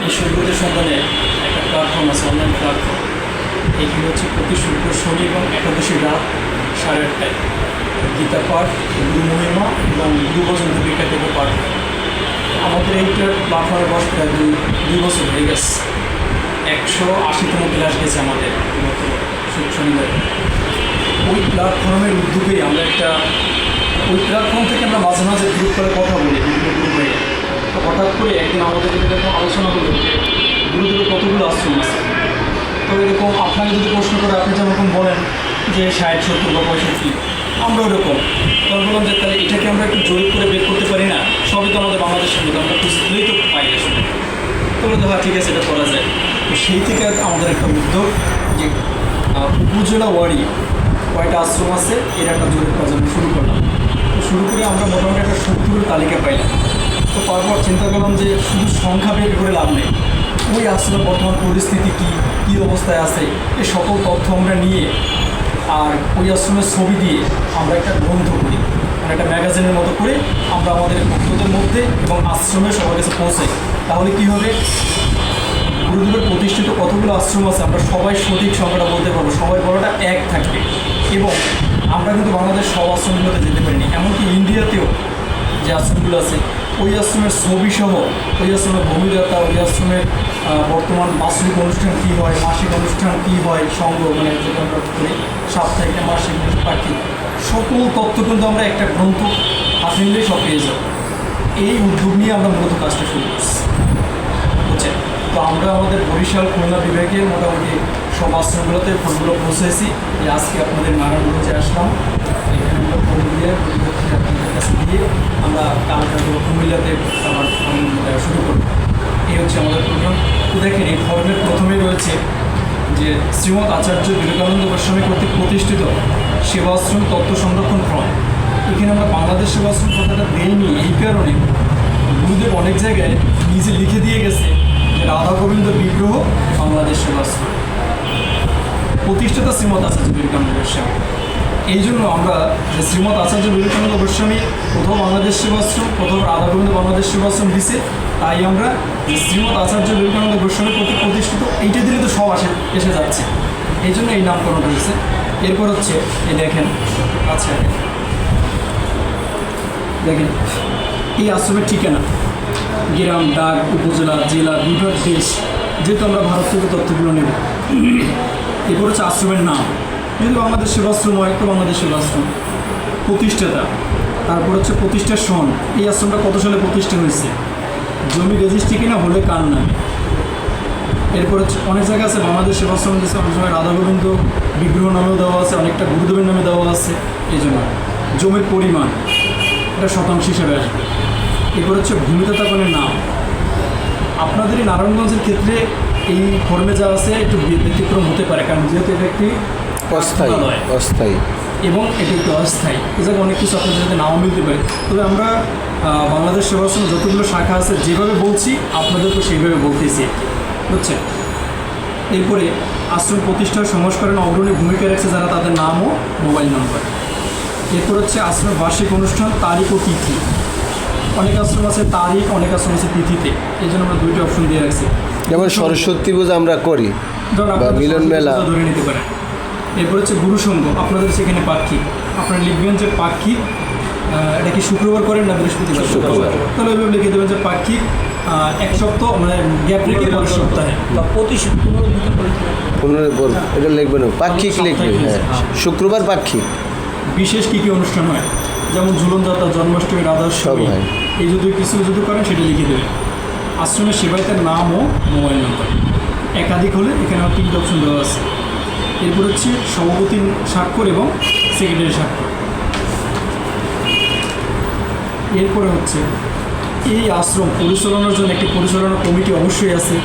এই সভ্যদের সন্ধানে একটা প্ল্যাটফর্ম আছে, অনলাইন প্ল্যাটফর্ম। এইগুলো হচ্ছে প্রতি শুক্র, শনি এবং একাদশী রাত 8:30টায় গীতা পাঠ, গুরু মহিমা এবং গুরু ভজন দীপিকা থেকে পাঠ হয়। আমাদের এইটার প্ল্যাটফর্মে বয়স প্রায় দুই বছর হয়ে গেছে। 180তম ক্লাস গেছে আমাদের গত শনিবার। ওই প্ল্যাটফর্মের উদ্যোগেই আমরা ওই প্ল্যাটফর্ম থেকে আমরা মাঝে মাঝে গ্রুপ করে কথা বলি, বিভিন্ন গ্রুপ হয়ে। তো হঠাৎ করে একদিন আমাদের এরকম আলোচনা হলো যে গুরুদেবের কতগুলো আশ্রম আছে। তো এরকম আপনাকে যদি প্রশ্ন করে আপনি যেরকম বলেন যে 60, 70 বা 65, আমরা ওরকম তখন বললাম যে তাহলে এটাকে আমরা একটু জরিপ করে বের করতে পারি না? সবই তো আমাদের বাংলাদেশের মধ্যে, আমরা খুঁজলেই তো পাই আসলে। তো বলতে হ্যাঁ ঠিক আছে, এটা করা যায়। তো সেই থেকে আমাদের একটা উদ্যোগ যে উপজেলা ওয়ারি কয়টা আশ্রম আছে এর একটা জরিপ করার জন্য শুরু করলাম। তো শুরু করে আমরা মোটামুটি একটা 70-এর তালিকা পাইলাম। তো তারপর চিন্তা করলাম যে শুধু সংখ্যা বের করে লাভ নেই, ওই আশ্রমের বর্তমান পরিস্থিতি কী অবস্থায় আছে এই সকল তথ্য আমরা নিয়ে আর ওই আশ্রমের ছবি দিয়ে আমরা একটা গ্রন্থ করি, মানে একটা ম্যাগাজিনের মতো করে আমরা আমাদের ভক্তদের মধ্যে এবং আশ্রমে সবার কাছে পৌঁছাই। তাহলে কী হবে, গুরুদেবের প্রতিষ্ঠিত কতগুলো আশ্রম আছে আমরা সবাই সঠিক সংখ্যাটা বলতে পারবো, সবাই বলাটা এক থাকবে। এবং আমরা কিন্তু বাংলাদেশ সব আশ্রমগুলোতে যেতে পারিনি, এমনকি ইন্ডিয়াতেও যে আশ্রমগুলো আছে ওই আশ্রমের ছবি সহ, ওই আশ্রমের ভূমিদাতা, ওই আশ্রমের বর্তমান বাৎসরিক অনুষ্ঠান কী হয়, মাসিক অনুষ্ঠান কী হয়, সংঘ মানে যেটা আমরা করি সাপ্তাহিক মাসিক পাক্ষিক, সকল তথ্য কিন্তু আমরা একটা গ্রন্থ হাতে নিলেই সব পেয়ে যাব। এই উদ্যোগ নিয়ে আমরা মূলত কাজটা শুরু করছি, বুঝছেন। তো আমরা আমাদের বরিশাল, খুলনা বিভাগে মোটামুটি সব আশ্রমগুলোতে ফোনগুলো পৌঁছেছি। যে আজকে আপনাদের নারায়ণগঞ্জে আসলাম, এখানে আমরা ফোন দিয়ে আপনাদের কাছে দিয়ে আমরা কালকে কুমিল্লাতে আবার শুরু করব। এই হচ্ছে আমাদের প্রোগ্রাম। তো দেখেন এই ধর্মের প্রথমেই রয়েছে যে শ্রীমৎ আচার্য বিবেকানন্দ গোস্বামী কর্তৃক প্রতিষ্ঠিত সেবাশ্রম তত্ত্ব সংরক্ষণ ফ্রন্ট। এখানে আমরা বাংলাদেশ সেবাশ্রম কথাটা দেইনি এই কারণে, গুরুদেব অনেক জায়গায় নিজে লিখে দিয়ে গেছে যে রাধা গোবিন্দ বিগ্রহ বাংলাদেশ সেবাশ্রম, প্রতিষ্ঠাতা শ্রীমৎ আচার্য বিবেকানন্দ গোস্বামী। এই জন্য আমরা যে শ্রীমৎ আচার্য বিবেকানন্দ গোস্বামী কোথাও বাংলাদেশ সেবাশ্রম, কোথাও রাধা গোবিন্দ বাংলাদেশ সেবাশ্রম দিছে, তাই আমরা যে শ্রীমৎ আচার্য বিবেকানন্দ গোস্বামী কর্তৃক প্রতিষ্ঠিত এইটা দিলে তো সব এসে যাচ্ছে, এই জন্য এই নামকরণ হয়েছে। এরপর হচ্ছে এই দেখেন, আচ্ছা দেখেন এই আশ্রমের ঠিকানা, গ্রাম, ডাক, উপজেলা, জেলা, বিভাগ, দেশ, যেহেতু আমরা ভারত থেকে তথ্যগুলো নেব। এরপর হচ্ছে আশ্রমের নাম, যদি বাংলাদেশ সেবাশ্রম হয় তো বাংলাদেশ সেবাশ্রম, প্রতিষ্ঠাতা, তারপর হচ্ছে প্রতিষ্ঠার সন, এই আশ্রমটা কত সালে প্রতিষ্ঠা হয়েছে, জমি রেজিস্ট্রি কিনা হলে কার নামে। এরপর হচ্ছে অনেক জায়গা আছে বাংলাদেশ সেবাশ্রম দিয়েছে, অনেক সময় রাধা গোবিন্দ বিগ্রহ নামেও দেওয়া আছে, অনেকটা গুরুদেবের নামে দেওয়া আছে। এই জন্য জমির পরিমাণ এটা শতাংশ হিসেবে আসবে। এরপর হচ্ছে ভূমিদাতাগণের নাম। আপনাদের এই নারায়ণগঞ্জের ক্ষেত্রে এই ফর্মে যা আছে একটু ব্যতিক্রম হতে পারে, কারণ যেহেতু এটা একটি অস্থায়ী এবং এটি একটু অস্থায়ী, এ জায়গায় অনেক কিছু আপনাদের সাথে নাও মিলতে পারে। তবে আমরা বাংলাদেশ সেবাশ্রম যতগুলো শাখা আছে যেভাবে বলছি আপনাদেরকে সেইভাবে বলতেছি, বুঝছেন। এরপরে আশ্রম প্রতিষ্ঠার সংস্করণে অগ্রণী ভূমিকা রেখেছে যারা, তাদের নাম ও মোবাইল নম্বর। এরপর হচ্ছে আশ্রমের বার্ষিক অনুষ্ঠান, তারিখ ও তিথি। অনেক আশ্রম আছে তারিখ, অনেক আশ্রম আছে তিথিতে, এই জন্য আমরা দুইটা অপশন দিয়ে রাখছি। যেমন সরস্বতী পূজা আমরা করি বা মিলন মেলা ধরে নিতে পারেন। এরপর হচ্ছে গুরুসংঘ, আপনাদের সেখানে পাক্ষিক, আপনারা লিখবেন যে পাক্ষিক, এটা কি শুক্রবার করেন না বৃহস্পতিবার? শুক্রবার। তাহলে ওইভাবে লিখে দেবেন যে পাক্ষিক, এক সপ্তাহ মানে গ্যাপ রেখে পরের সপ্তাহে বা প্রতি 15 এটা লিখবেন, পাক্ষিক লিখবে, হ্যাঁ শুক্রবার পাক্ষিক। বিশেষ কী কী অনুষ্ঠান হয়, যেমন ঝুলনযাত্রা, জন্মাষ্টমী, রাধাষ্টমী, এই যদি কিছু যদি করেন সেটা লিখে দেবেন। আশ্রমের সেবায়তের নাম ও মোবাইল নম্বর, একাধিক হলে এখানে আমার 3টা অপশন দেওয়া আছে। এরপর হচ্ছে সভাপতির স্বাক্ষর এবং সেক্রেটারি স্বাক্ষর। এরপরে হচ্ছে এই আশ্রম পরিচালনার জন্য একটি পরিচালনা কমিটি অবশ্যই আছে,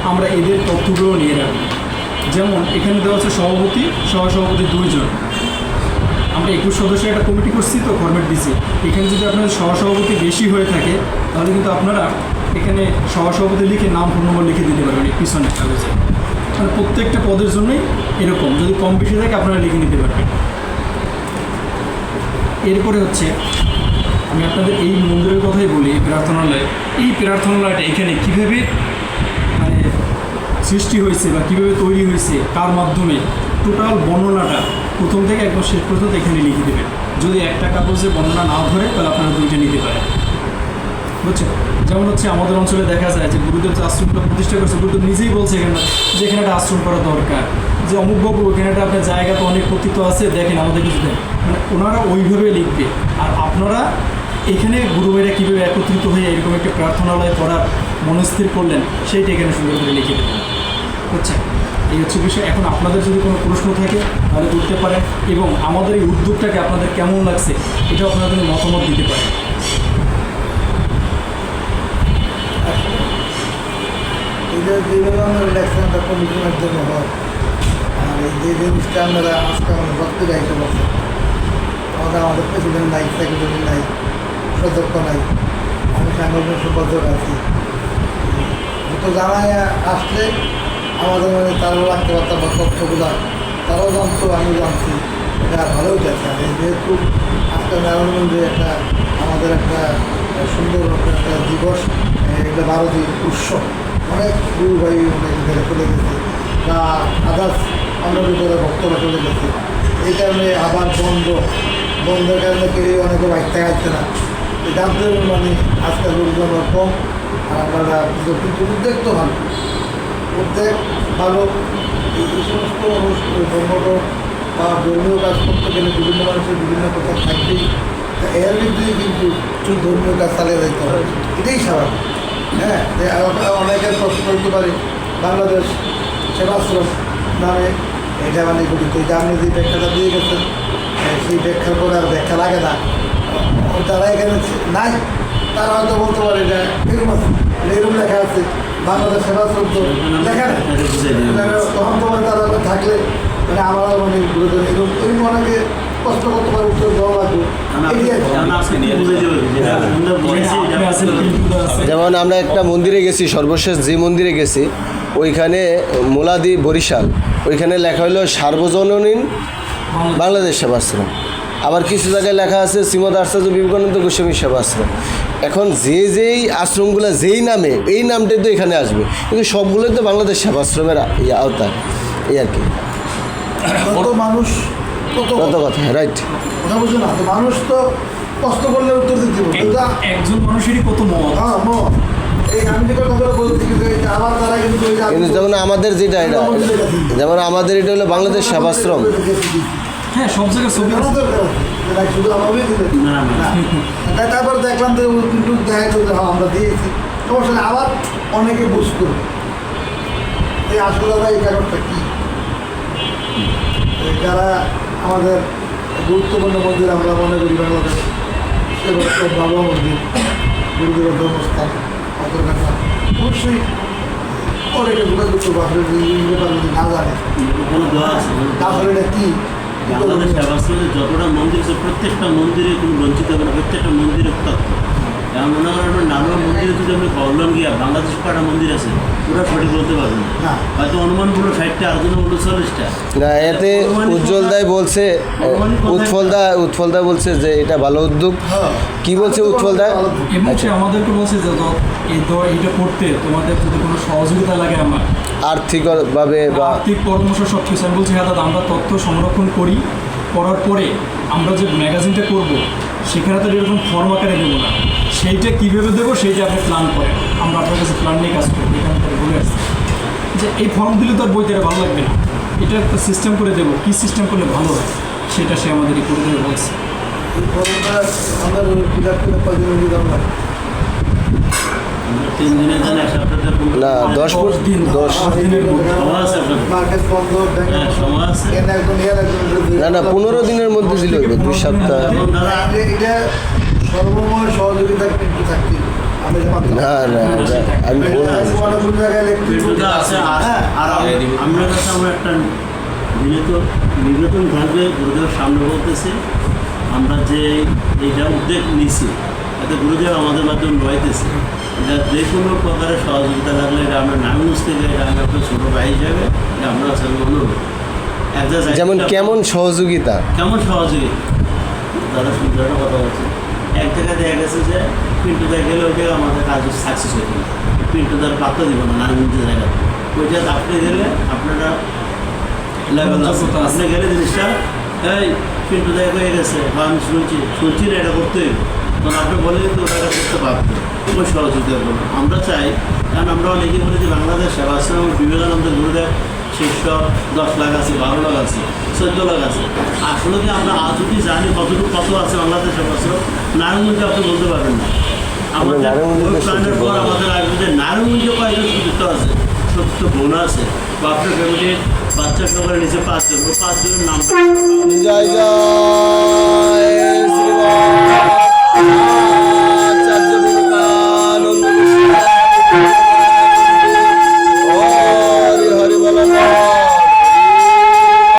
আমরা এদের তথ্যগুলো নিয়ে রাখব। যেমন এখানে দেওয়া আছে সভাপতি, সহসভাপতি 2 জন, আমরা 21 সদস্যের একটা কমিটি করছি তো ফরম্যাট দিছি। এখানে যদি আপনাদের সহসভাপতি বেশি হয়ে থাকে তাহলে কিন্তু আপনারা এখানে সহসভাপতি লিখে নাম, ফোন নম্বর লিখে দিতে পারবেন এই পিছনের কাগজে। মানে প্রত্যেকটা পদের জন্যই এরকম, যদি কম বেশি থাকে আপনারা লিখে নিতে পারবেন। এরপরে হচ্ছে আমি আপনাদের এই মন্দিরের কথাই বলি, প্রার্থনালয়। এই প্রার্থনালয়টা এখানে কীভাবে সৃষ্টি হয়েছে বা কীভাবে তৈরি হয়েছে, কার মাধ্যমে, টোটাল বর্ণনাটা প্রথম থেকে একদম শেষ পর্যন্ত এখানে লিখে দেবেন। যদি একটা কাগজে বর্ণনা না ধরে তাহলে আপনারা দুইটা নিতে পারেন, বুঝছেন? যেমন হচ্ছে আমাদের অঞ্চলে দেখা যায় যে গুরুদেব যে আশ্রমটা প্রতিষ্ঠা করেছে, গুরুদেব নিজেই বলছে এখানে যে এখানে একটা আশ্রম করা দরকার, যে অমুকবাবু এখানে একটা আপনার জায়গা তো অনেক পতিত আছে, দেখেন আমাদের কিছু দেন। মানে ওনারা ওইভাবে লিখবে, আর আপনারা এখানে গুরু ভাইরা কীভাবে একত্রিত হয়ে এরকম একটা প্রার্থনালয় করার মনস্থির করলেন সেইটা এখানে সুন্দর করে লিখে দেবেন, বুঝছেন? এই হচ্ছে বিষয়। এখন আপনাদের যদি কোনো প্রশ্ন থাকে তাহলে করতে পারেন, এবং আমাদের এই উদ্যোগটাকে আপনাদের কেমন লাগছে এটা আপনারা কিন্তু মতামত দিতে পারেন। এটা যেভাবে আমরা ইলেকশনটা কমিশনের জন্য হয়, আর এই যে জিনিসটা আমরা আজকে আমাদের ভক্তি দায়িত্ব করছে, আমাদের প্রেসিডেন্ট নাই, সেক্রেটারি নাই, সদস্য নাই, আমি সাংগঠনিক সম্পাদক আছি। তো জানাই আসলে আমাদের মানে তারাও রাখতে পারতাম বা তথ্যগুলো তারাও জানতো, আমিও জানছি, এটা ভালোই যাচ্ছে। আর যেহেতু আজকে নারায়ণগঞ্জে একটা আমাদের একটা সুন্দর একটা দিবস, এটা ভারতীয় উৎসব, অনেক গুরু ভাই অনেক ভিতরে চলে গেছে বা আদার্স অন্য ভিতরে বক্তব্য চলে গেছে। এই কারণে আবার বন্ধের কারণে কেউ অনেকে বাইক থাকছে না, জানতে মানে আজকাল লোকজন কম। আর আপনারা কিন্তু উদ্যোগ তো ভালো, উদ্যোগ ভালো। এই সমস্ত ধর্মটো বা ধর্মীয় কাজ করতে গেলে বিভিন্ন মানুষের বিভিন্ন কথা থাকবেই, তা এর বিরুদ্ধেই কিন্তু ধর্মীয় কাজ চালিয়ে যাইতে হবে, এটাই স্বাভাবিক। হ্যাঁ, অনেকের প্রশ্ন করতে পারি বাংলাদেশ সেবাশ্রম নামে এটা মানে গঠিত, এটা আপনি যে ব্যাখ্যাটা দিয়ে গেছেন সেই ব্যাখ্যার পরে আর ব্যাখ্যা লাগে না, যারা এখানে নাই তারা হয়তো বলতে পারে এটা এরকম আছে, এরকম লেখা আছে বাংলাদেশ সেবাশ্রম তো লেখা নেই, তখন তোমার তারা থাকলে মানে আমার মানে এরকম অনেকে কষ্ট করতে পারে, উত্তর দেওয়া লাগবে। যেমন আমরা একটা মন্দিরে গেছি, সর্বশেষ যে মন্দিরে গেছি ওইখানে মোলাদি বরিশাল, ওইখানে লেখা হলো সার্বজনীন বাংলাদেশ সেবাশ্রম। আবার কিছু জায়গায় লেখা আছে শ্রীমদ আচার্য বিবেকানন্দ গোস্বামী সেবাশ্রম। এখন যেই আশ্রমগুলো যেই নামে, এই নামটাই তো এখানে আসবে, কিন্তু সবগুলোই তো বাংলাদেশ সেবাশ্রমের আওতা, এই আর কি। কত মানুষ কত কথা, রাইট। কথা বুঝো না, তো মানুষ তো কষ্ট করলে উত্তর দিতে হবে, একজন মানুষেরই কত মত। হ্যাঁ মত, এই আমি যে কথাটা বলছি কিন্তু আবার তারা কিন্তু কিন্তু যেমন আমাদের যেটা এটা, যেমন আমাদের এটা হলো বাংলাদেশ সেবাশ্রম। হ্যাঁ, সব জায়গায় ছবি আছে। শুধু আমারই দিলেন না, তারপর দেখলাম যে কিন্তু দেখা গেল যে আমরা দিয়েছি, সমস্যা নেই। আবার অনেকে বুঝতো এই আসলে দাদা এই কারণটা কী, যারা আমাদের গুরুত্বপূর্ণ মন্দির আমরা মনে করি বাংলাদেশ সেবা বাবা মন্দির, গুরুদেবের ধর্মস্থান, অন্তর্ঘাটা অবশ্যই অনেকে যোগাযোগ করবো। আসলে যদি না জানে তাহলে এটা কী বাংলাদেশ সেবাশ্রমে যতটা মন্দির আছে প্রত্যেকটা মন্দিরে কোনো বঞ্চিত হবে না, প্রত্যেকটা মন্দিরে তথ্য। যেমন মনে করেন নানুয়ার মন্দিরে যদি আপনি কল্যাণ গিয়া বাংলাদেশ কটা মন্দির আছে ওরা সঠিক বলতে পারবেন না, হয়তো অনুমান বললো 60টা, আলোচনা বললো 40টা। না, এতে উজ্জ্বল দাই বলছে, উৎফল দা বলছে যে এটা ভালো উদ্যোগ। কি বলছে উৎফল দা? এবং সে আমাদেরকে বলছে যে এইটা করতে তোমাদের যদি কোনো সহযোগিতা লাগে আমার আর্থিকভাবে বা আর্থিক পরামর্শ সব কিছু, আমি বলছি হ্যাঁ দাদা আমরা তথ্য সংরক্ষণ করার পরে আমরা যে ম্যাগাজিনটা করব সেখানে তো এরকম ফর্ম আকারে দেবো না, সেইটা কীভাবে দেবো সেইটা আপনি প্ল্যান করেন। আমরা আপনার কাছে প্ল্যান নিয়ে কাজ করবো, এখান থেকে বলে আসছি যে এই ফর্ম দিলে তো আর বইতে ভালো লাগবে না, এটা একটা সিস্টেম করে দেবো, কী সিস্টেম করলে ভালো হয় সেটা সে আমাদের করে দেবে বলছে। এই ফর্মটা আমরা ফিল আপ করে কদিন দিলাম না, 3 দিনের জন্য এক সপ্তাহের না 10 দিনের মধ্যে সময় আছে আপনার? মার্কেট বন্ধ, হ্যাঁ, সময় আছে। একজন না 15 দিনের মধ্যে দিলে হবে, 2 সপ্তাহ। এটা সর্বময় সহযোগিতা কিন্তু থাকতে আমি না আমি কোন জায়গায় এটা আছে। আর আপনার কাছে আমরা একটা নিবেদন থাকবে, গুরুদেব সামনে বলতেছি আমরা যে এইটা উদ্যোগ নিছি এতে গুরুদেব আমাদের মাধ্যমে রয়েছে, এটা যে কোনো প্রকারের সহযোগিতা লাগলে এটা আমরা নারায়ণগঞ্জ থেকে, এটা আমি আপনার ছোটো ভাই হিসাবে এটা আমরা অনুরোধ যেমন কেমন সহযোগিতা, কেমন সহযোগিতা দাদা সুন্দর একটা কথা বলছে। এক জায়গায় দেখা গেছে যে পিন্টুদার গেলে ওই জায়গায় আমাদের কাজ সাকসেস হয়ে গেল, পিন্টুদার পাত্তা দিব না নারায়ণগঞ্জের জায়গাতে ওইটা আপনি গেলে আপনারা লেভেল আছে, যোগ্যতা আছে। আপনি গেলে জিনিসটা এই কিন্তু দেখা হয়ে গেছে বা আমি শুনছি না এটা করতে হইবে। তখন আপনি বলে কিন্তু ওটা করতে পারবেন, খুবই সহযোগিতা করবেন। আমরা চাই, কারণ আমরা অনেকেই বলি যে বাংলাদেশ সেবাশ্রম বিবেকানন্দ গুরুদেব শীর্ষ 10 লাখ আছে, 12 লাখ আছে, 14 লাখ আছে। আসলে কি আমরা আজ যদি জানি কতটুকু কত আছে বাংলাদেশ সেবাশ্রম, নারায়ণগঞ্জে আপনি বলতে পারবেন না। আমাদের নারায়ণগঞ্জে ওই বেশি প্ল্যানের পর বলা হয়। আমাদের আসবে যে নারায়ণগঞ্জে কয়েকজন সুযুক্ত আছে, 70 বোন আছে, বা আপনার ফ্যামিলির বাচ্চা সবার নিচে 5 জন, 5 জনের নাম জয় জয়